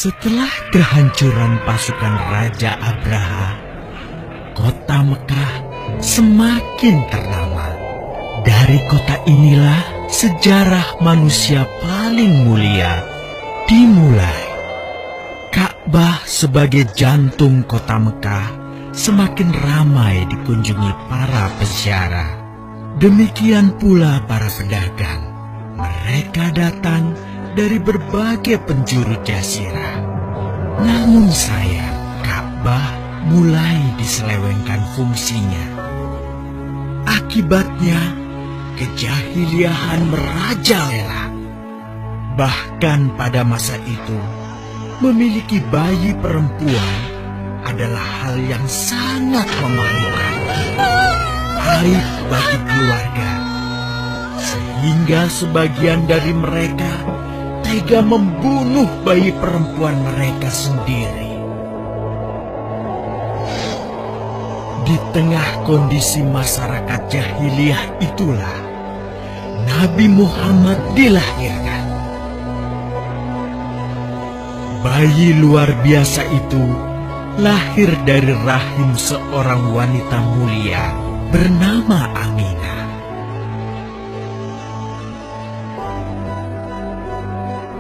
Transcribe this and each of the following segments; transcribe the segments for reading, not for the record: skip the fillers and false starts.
Setelah kehancuran pasukan Raja Abraha, kota Mekah semakin ternama. Dari kota inilah sejarah manusia paling mulia dimulai. Ka'bah sebagai jantung kota Mekah semakin ramai dikunjungi para peziarah. Demikian pula para pedagang. Mereka datang dari berbagai penjuru jazirah. Namun sayang, Ka'bah mulai diselewengkan fungsinya. Akibatnya, kejahiliahan merajalela. Bahkan pada masa itu, memiliki bayi perempuan adalah hal yang sangat memalukan. Aib bagi keluarga. Sehingga sebagian dari mereka tega membunuh bayi perempuan mereka sendiri. Di tengah kondisi masyarakat jahiliyah itulah Nabi Muhammad dilahirkan. Bayi luar biasa itu lahir dari rahim seorang wanita mulia bernama Aminah.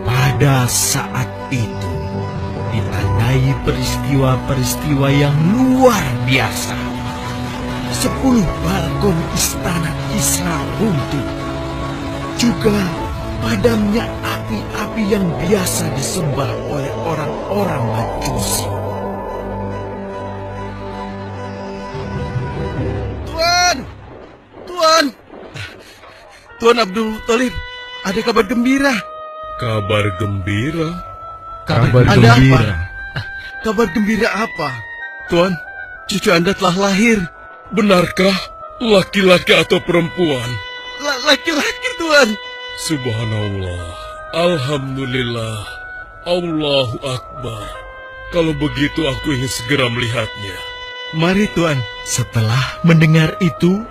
Pada saat itu ditandai peristiwa-peristiwa yang luar biasa. 10 balkon istana Kisra runtuh. Juga padamnya api-api yang biasa disembah oleh orang-orang Majusi. Tuan Abdul Muthalib, ada kabar gembira. Kabar gembira? Kabar gembira? Kabar gembira apa? Tuan, cucu Anda telah lahir. Benarkah? Laki-laki atau perempuan? Laki-laki, Tuan. Subhanallah. Alhamdulillah. Allahu Akbar. Kalau begitu aku ingin segera melihatnya. Mari, Tuan. Setelah mendengar itu,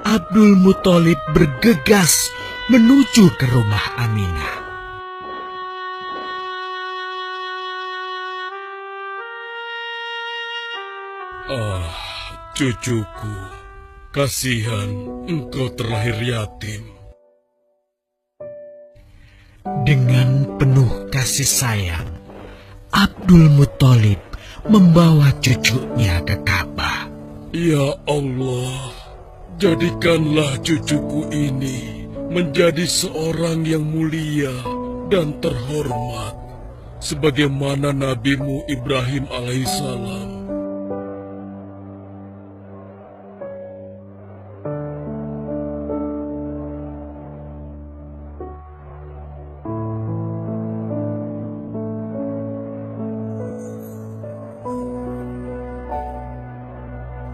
Abdul Muthalib bergegas menuju ke rumah Aminah. Ah, cucuku, kasihan engkau terlahir yatim. Dengan penuh kasih sayang, Abdul Muthalib membawa cucunya ke Ka'bah. Ya Allah, jadikanlah cucuku ini menjadi seorang yang mulia dan terhormat, sebagaimana nabimu Ibrahim alaihissalam.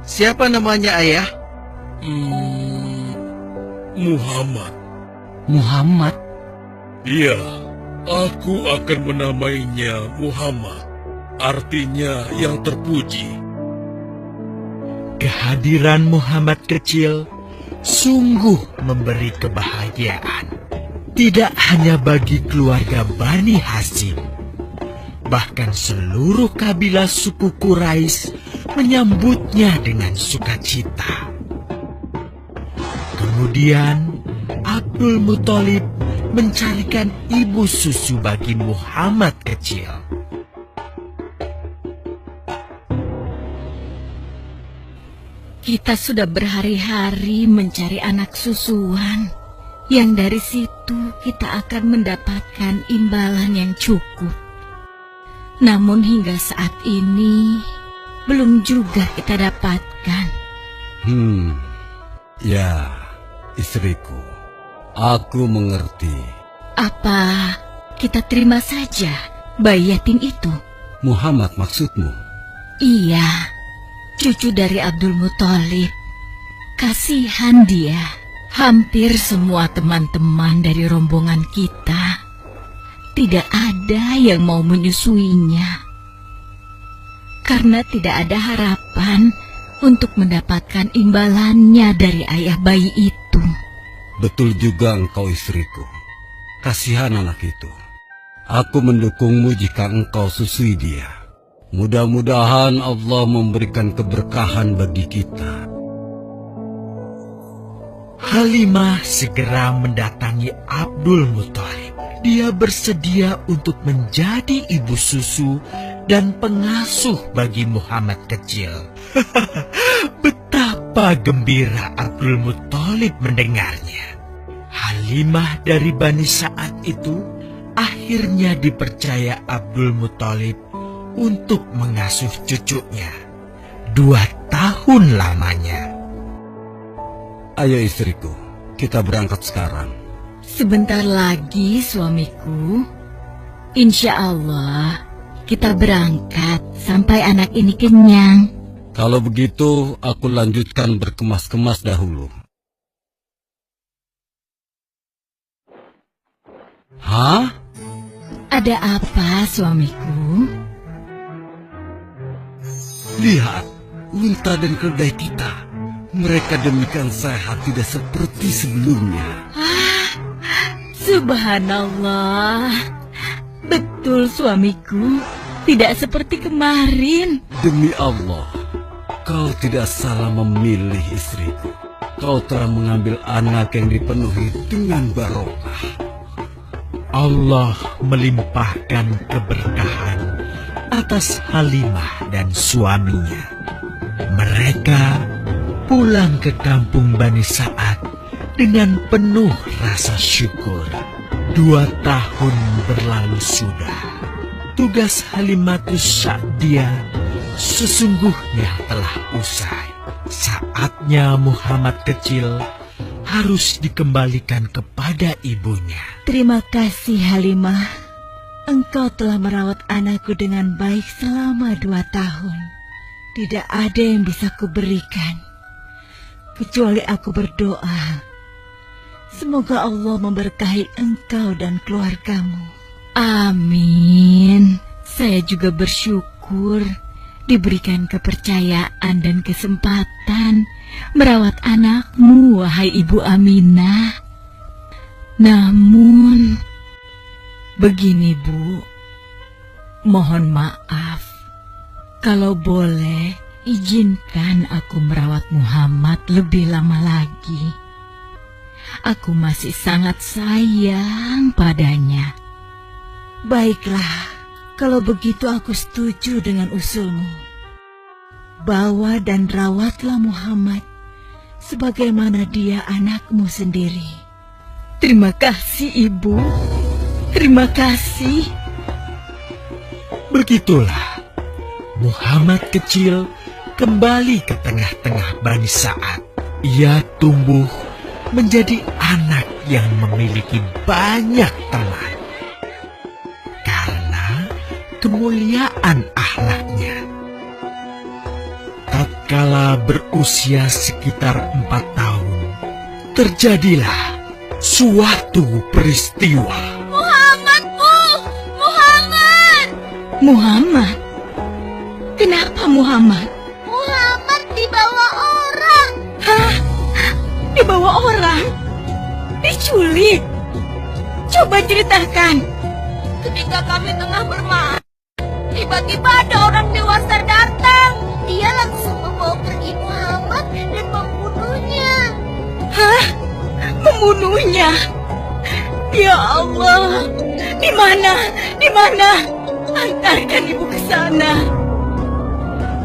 Siapa namanya, Ayah? Muhammad. Muhammad? Iya, aku akan menamainya Muhammad. Artinya yang terpuji. Kehadiran Muhammad kecil sungguh memberi kebahagiaan. Tidak hanya bagi keluarga Bani Hashim, bahkan seluruh kabilah suku Quraisy menyambutnya dengan sukacita. Kemudian Abdul Muthalib mencarikan ibu susu bagi Muhammad kecil. Kita sudah berhari-hari mencari anak susuan, yang dari situ kita akan mendapatkan imbalan yang cukup. Namun hingga saat ini belum juga kita dapatkan. Ya, istriku, aku mengerti. Apa kita terima saja bayi yatim itu? Muhammad maksudmu? Iya, cucu dari Abdul Muthalib. Kasihan dia. Hampir semua teman-teman dari rombongan kita tidak ada yang mau menyusuinya. Karena tidak ada harapan untuk mendapatkan imbalannya dari ayah bayi itu. Betul juga engkau, istriku. Kasihan anak itu. Aku mendukungmu jika engkau susui dia. Mudah-mudahan Allah memberikan keberkahan bagi kita. Halimah segera mendatangi Abdul Muthalib. Dia bersedia untuk menjadi ibu susu dan pengasuh bagi Muhammad kecil. Betapa gembira Abdul Muthalib mendengarnya. Halimah dari Bani Sa'ad itu akhirnya dipercaya Abdul Muthalib untuk mengasuh cucunya 2 tahun lamanya. Ayo istriku, kita berangkat sekarang. Sebentar lagi suamiku. Insya Allah kita berangkat sampai anak ini kenyang. Kalau begitu, aku lanjutkan berkemas-kemas dahulu. Hah? Ada apa suamiku? Lihat, unta dan keledai kita. Mereka demikian sehat, tidak seperti sebelumnya. Subhanallah. Betul suamiku, tidak seperti kemarin. Demi Allah, kau tidak salah memilih istriku. Kau telah mengambil anak yang dipenuhi dengan barokah. Allah melimpahkan keberkahan atas Halimah dan suaminya. Mereka pulang ke kampung Bani Sa'ad dengan penuh rasa syukur. 2 tahun berlalu sudah. Tugas Halimatus Sa'diyah sesungguhnya telah usai. Saatnya Muhammad kecil harus dikembalikan kepada ibunya. Terima kasih Halimah. Engkau telah merawat anakku dengan baik selama 2 tahun. Tidak ada yang bisa kuberikan kecuali aku berdoa. Semoga Allah memberkahi engkau dan keluargamu. Amin. Saya juga bersyukur diberikan kepercayaan dan kesempatan merawat anakmu, wahai Ibu Aminah. Namun, begini Bu, mohon maaf. Kalau boleh, izinkan aku merawat Muhammad lebih lama lagi. Aku masih sangat sayang padanya. Baiklah, kalau begitu aku setuju dengan usulmu. Bawa dan rawatlah Muhammad sebagaimana dia anakmu sendiri. Terima kasih Ibu. Terima kasih. Begitulah Muhammad kecil kembali ke tengah-tengah Bani Sa'ad. Ia tumbuh menjadi anak yang memiliki banyak teman karena kemuliaan akhlaknya. Tatkala berusia sekitar 4 tahun, terjadilah suatu peristiwa. Muhammad, Bu! Muhammad! Muhammad? Kenapa Muhammad? Muhammad dibawa orang. Hah? Dibawa orang? Diculik? Coba ceritakan. Ketika kami tengah bermain, tiba-tiba ada orang dewasa datang. Dia langsung membawa pergi Muhammad dan membunuhnya. Hah? Membunuhnya? Ya Allah, di mana? Di mana? Antarkan ibu ke sana.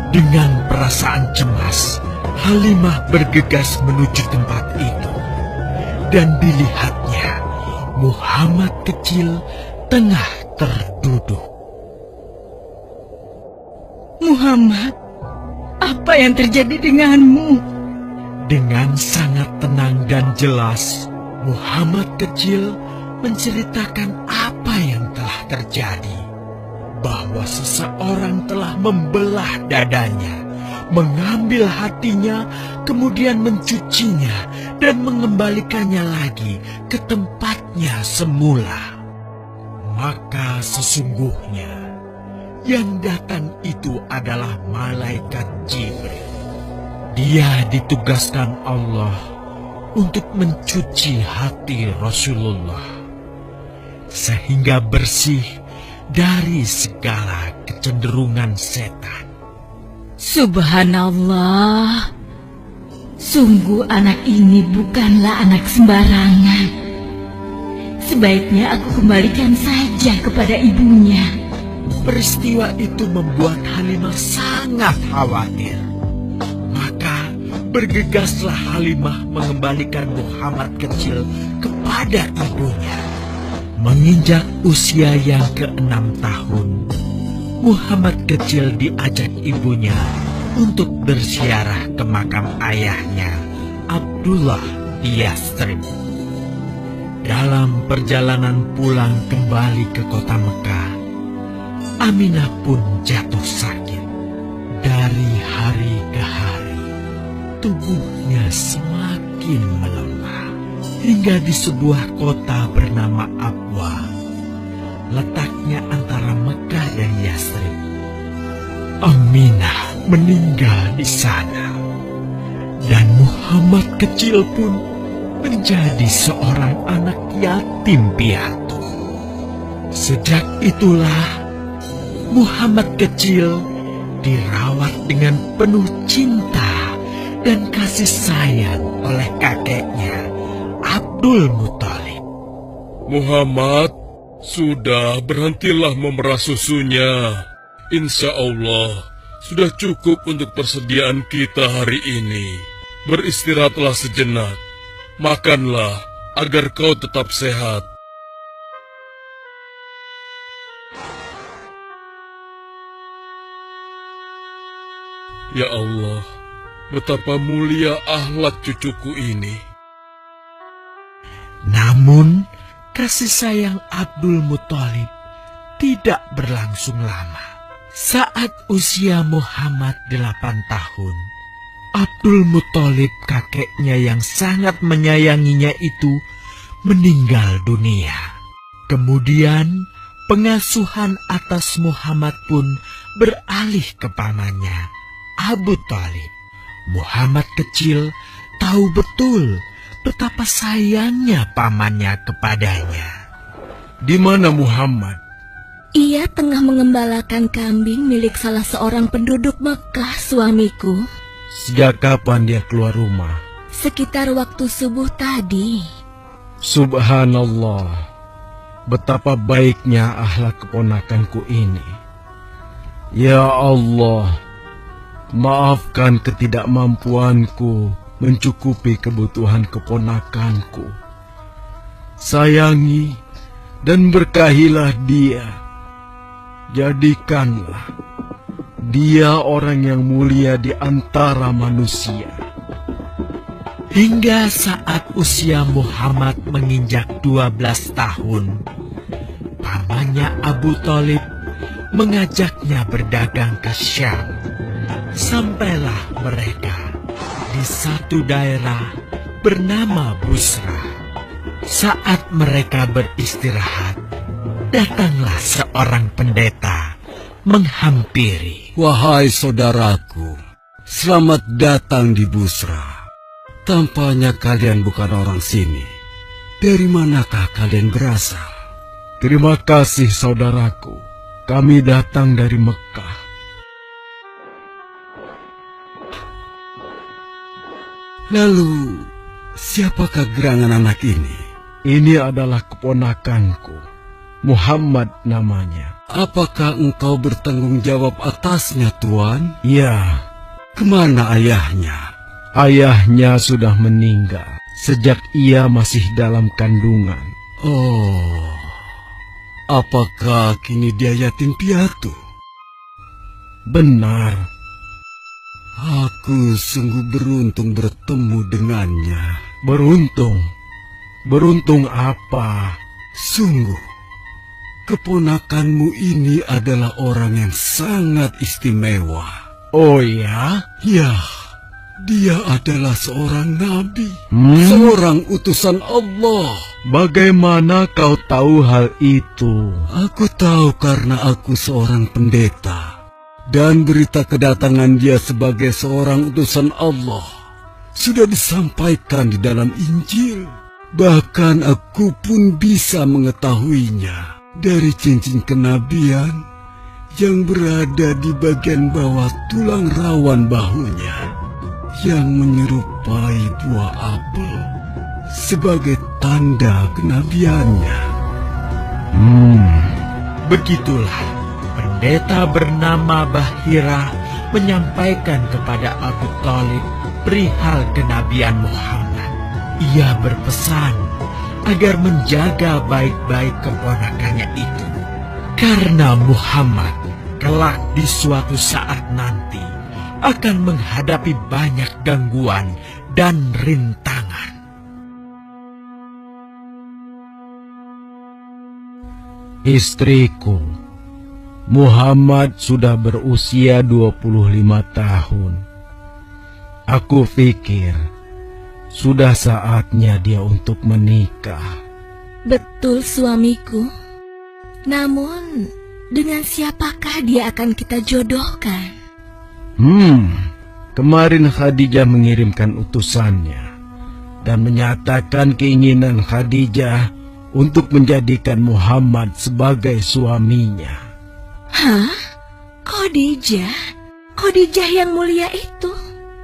Dengan perasaan cemas, Halimah bergegas menuju tempat itu. Dan dilihatnya, Muhammad kecil tengah terduduk. Muhammad, apa yang terjadi denganmu? Dengan sangat tenang dan jelas, Muhammad kecil menceritakan apa yang telah terjadi. Bahwa seseorang telah membelah dadanya, mengambil hatinya, kemudian mencucinya dan mengembalikannya lagi ke tempatnya semula. Maka sesungguhnya yang datang itu adalah malaikat Jibril. Dia ditugaskan Allah untuk mencuci hati Rasulullah. sehingga bersih dari segala kecenderungan setan. Subhanallah, sungguh anak ini bukanlah anak sembarangan. Sebaiknya aku kembalikan saja kepada ibunya. Peristiwa itu membuat Halimah sangat khawatir. Maka bergegaslah Halimah mengembalikan Muhammad kecil kepada ibunya. Menginjak usia yang ke-6 tahun, Muhammad kecil diajak ibunya untuk berziarah ke makam ayahnya, Abdullah di Yastrib. Dalam perjalanan pulang kembali ke kota Mekah, Aminah pun jatuh sakit. Dari hari ke hari, tubuhnya semakin melemah. Hingga di sebuah kota bernama Abwa, letaknya antara Mekah dan Yastrib, Aminah meninggal di sana. Dan Muhammad kecil pun menjadi seorang anak yatim piatu. Sejak itulah Muhammad kecil dirawat dengan penuh cinta dan kasih sayang oleh kakeknya, Abdul Muthalib. Muhammad, sudah berhentilah memerah susunya. Insya Allah, sudah cukup untuk persediaan kita hari ini. Beristirahatlah sejenak. Makanlah agar kau tetap sehat. Ya Allah, betapa mulia akhlak cucuku ini. Namun, kasih sayang Abdul Muthalib tidak berlangsung lama. Saat usia Muhammad 8 tahun, Abdul Muthalib, kakeknya yang sangat menyayanginya itu, meninggal dunia. Kemudian, pengasuhan atas Muhammad pun beralih ke pamannya, Abu Thalib. Muhammad kecil tahu betul betapa sayangnya pamannya kepadanya. Di mana Muhammad? Ia tengah mengembalakan kambing milik salah seorang penduduk Mekah, suamiku. Sejak kapan dia keluar rumah? Sekitar waktu subuh tadi. Subhanallah, betapa baiknya akhlak keponakanku ini. Ya Allah, maafkan ketidakmampuanku mencukupi kebutuhan keponakanku. Sayangi dan berkahilah dia. Jadikanlah dia orang yang mulia di antara manusia. Hingga saat usia Muhammad menginjak 12 tahun, pamannya Abu Thalib mengajaknya berdagang ke Syam. Sampailah mereka di satu daerah bernama Busra. Saat mereka beristirahat, datanglah seorang pendeta menghampiri. Wahai saudaraku, selamat datang di Busra. Tampaknya kalian bukan orang sini. Dari manakah kalian berasal? Terima kasih saudaraku, kami datang dari Mekah. Lalu, siapakah gerangan anak ini? Ini adalah keponakanku, Muhammad namanya. Apakah engkau bertanggung jawab atasnya, Tuan? Ya, Kemana ayahnya? ayahnya sudah meninggal sejak ia masih dalam kandungan. Oh, apakah kini dia yatim piatu? Benar, Aku sungguh beruntung bertemu dengannya. beruntung. Beruntung apa? Sungguh, keponakanmu ini adalah orang yang sangat istimewa. Oh ya? Ya, dia adalah seorang nabi, Hmm? seorang utusan Allah. Bagaimana kau tahu hal itu? Aku tahu karena aku seorang pendeta. Dan berita kedatangan dia sebagai seorang utusan Allah sudah disampaikan di dalam Injil. Bahkan aku pun bisa mengetahuinya dari cincin kenabian yang berada di bagian bawah tulang rawan bahunya yang menyerupai buah apel sebagai tanda kenabiannya. Begitulah pendeta bernama Bahira menyampaikan kepada Abu Thalib perihal kenabian Muhammad. Ia berpesan agar menjaga baik-baik keponakannya itu, karena Muhammad kelak di suatu saat nanti akan menghadapi banyak gangguan dan rintangan. Istriku, Muhammad sudah berusia 25 tahun. Aku pikir sudah saatnya dia untuk menikah. Betul, suamiku. Namun, dengan siapakah dia akan kita jodohkan? Kemarin Khadijah mengirimkan utusannya dan menyatakan keinginan Khadijah untuk menjadikan Muhammad sebagai suaminya. Hah? Khadijah? Khadijah yang mulia itu?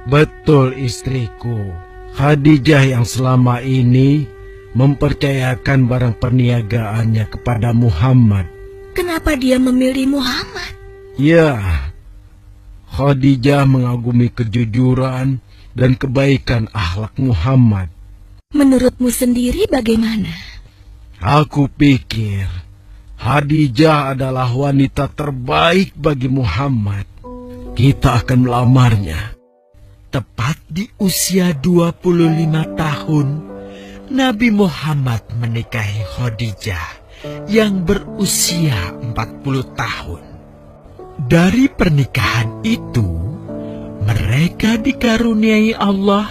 Betul, istriku. Khadijah yang selama ini mempercayakan barang perniagaannya kepada Muhammad. Kenapa dia memilih Muhammad? Ya, Khadijah mengagumi kejujuran dan kebaikan akhlak Muhammad. Menurutmu sendiri bagaimana? Aku pikir Khadijah adalah wanita terbaik bagi Muhammad. Kita akan melamarnya. Tepat di usia 25 tahun, Nabi Muhammad menikahi Khadijah yang berusia 40 tahun. Dari pernikahan itu, mereka dikaruniai Allah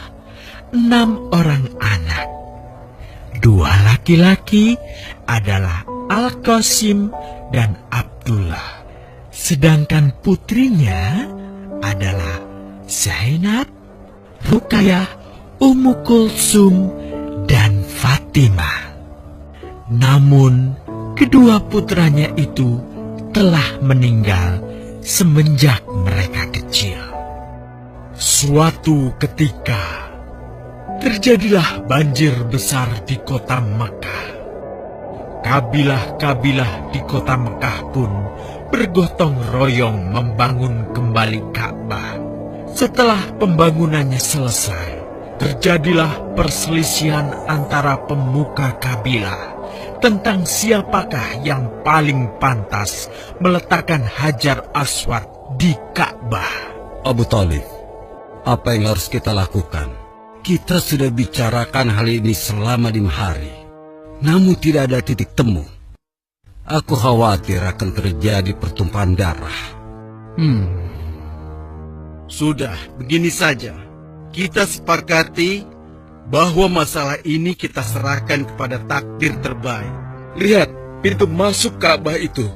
6 orang anak. 2 laki-laki adalah Al-Qasim dan Abdullah, sedangkan putrinya adalah Zainab, Ruqayyah, Ummu Kulsum, dan Fatimah. Namun, kedua putranya itu telah meninggal semenjak mereka kecil. Suatu ketika, terjadilah banjir besar di kota Mekah. Kabilah-kabilah di kota Mekah pun bergotong royong membangun kembali Ka'bah. Setelah pembangunannya selesai, terjadilah perselisihan antara pemuka kabilah tentang siapakah yang paling pantas meletakkan Hajar Aswad di Ka'bah. Abu Thalib, apa yang harus kita lakukan? Kita sudah bicarakan hal ini selama 5 hari, namun tidak ada titik temu. Aku khawatir akan terjadi pertumpahan darah. Sudah, begini saja. Kita sepakati bahwa masalah ini kita serahkan kepada takdir terbaik. Lihat pintu masuk Ka'bah itu.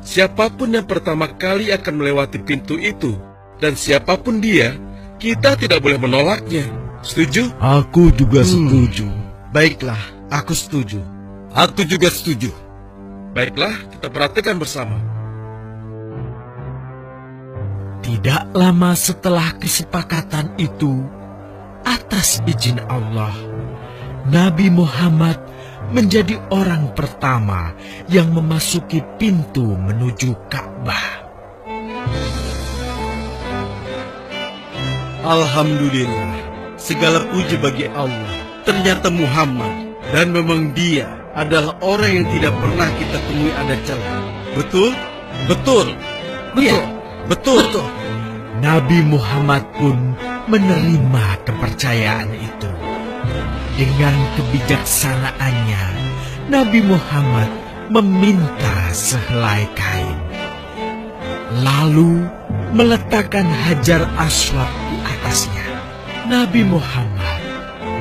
Siapapun yang pertama kali akan melewati pintu itu, dan siapapun dia, kita tidak boleh menolaknya. Setuju? Aku juga setuju. Baiklah, aku setuju. Aku juga setuju. Baiklah, kita perhatikan bersama. Tidak lama setelah kesepakatan itu, atas izin Allah, Nabi Muhammad menjadi orang pertama yang memasuki pintu menuju Ka'bah. Alhamdulillah, segala puji bagi Allah. Ternyata Muhammad, dan memang dia adalah orang yang tidak pernah kita temui ada celah. Betul? Betul. Ya, Betul. Nabi Muhammad pun menerima kepercayaan itu. Dengan kebijaksanaannya, Nabi Muhammad meminta sehelai kain, lalu meletakkan Hajar Aswad di atasnya. Nabi Muhammad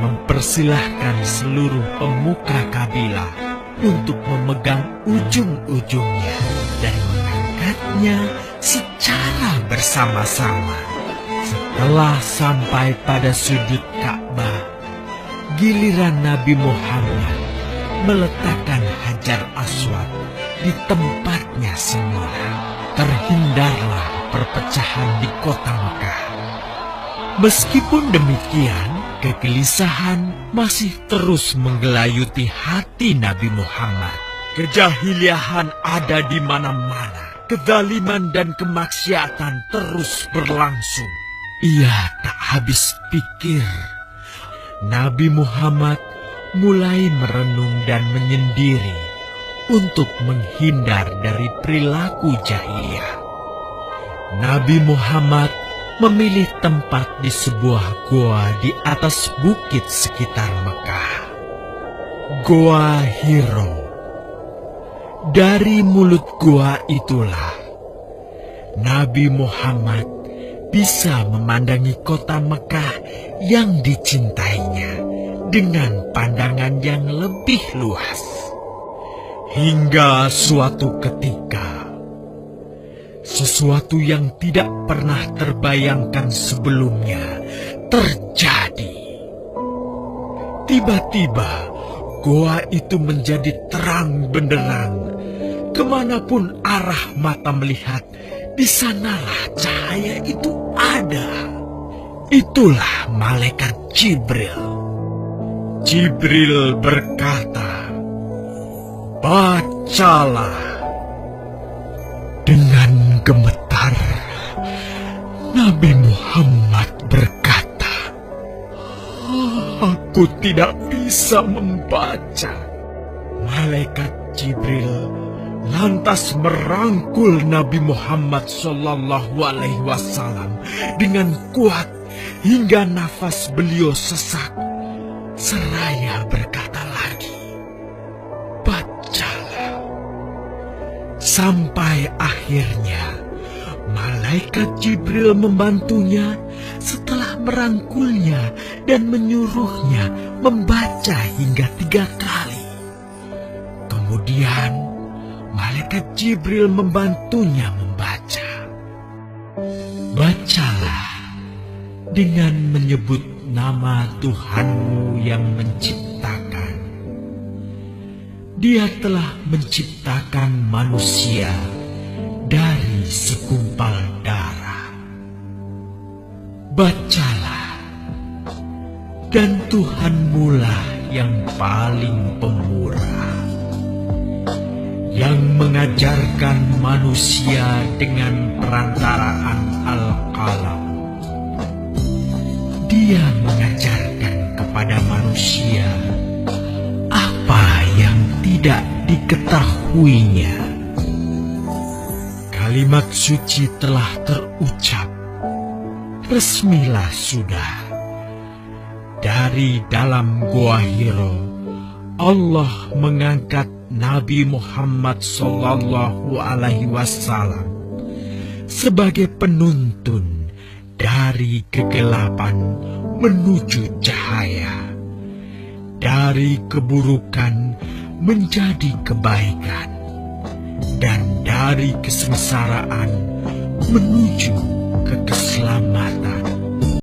mempersilahkan seluruh pemuka kabilah untuk memegang ujung-ujungnya dan mengangkatnya secara bersama-sama. Setelah sampai pada sudut Ka'bah, giliran Nabi Muhammad meletakkan Hajar Aswad di tempatnya semula, terhindarlah perpecahan di kota Mekah. Meskipun demikian, kegelisahan masih terus menggelayuti hati Nabi Muhammad. Kejahiliahan ada di mana-mana. Kezaliman dan kemaksiatan terus berlangsung. Ia tak habis pikir. Nabi Muhammad mulai merenung dan menyendiri untuk menghindar dari perilaku jahiliyah. Nabi Muhammad memilih tempat di sebuah goa di atas bukit sekitar Mekah. Goa Hiro. Dari mulut goa itulah Nabi Muhammad bisa memandangi kota Mekah yang dicintainya dengan pandangan yang lebih luas. Hingga suatu ketika, sesuatu yang tidak pernah terbayangkan sebelumnya terjadi. Tiba-tiba, goa itu menjadi terang benderang. Kemanapun arah mata melihat, di sanalah cahaya itu ada. Itulah malaikat Jibril. Jibril berkata, "Bacalah." Dengan gemetar, Nabi Muhammad berkata, "Aku tidak bisa membaca." Malaikat Jibril lantas merangkul Nabi Muhammad SAW dengan kuat hingga nafas beliau sesak. Seraya berkata lagi, "Bacalah." Sampai akhirnya malaikat Jibril membantunya setelah merangkulnya dan menyuruhnya membaca hingga 3 kali. Kemudian malaikat Jibril membantunya membaca. "Bacalah dengan menyebut nama Tuhanmu yang menciptakan. Dia telah menciptakan manusia dari segumpal darah. Bacalah, dan Tuhanmulah yang paling pemurah, yang mengajarkan manusia dengan perantaraan Al-Qalam. Dia mengajarkan kepada manusia apa yang tidak diketahuinya." Kalimat suci telah terucap. Resmilah sudah. Dari dalam Goa Hiro, Allah mengangkat Nabi Muhammad SAW sebagai penuntun dari kegelapan menuju cahaya, dari keburukan menjadi kebaikan, dan dari kesengsaraan menuju ke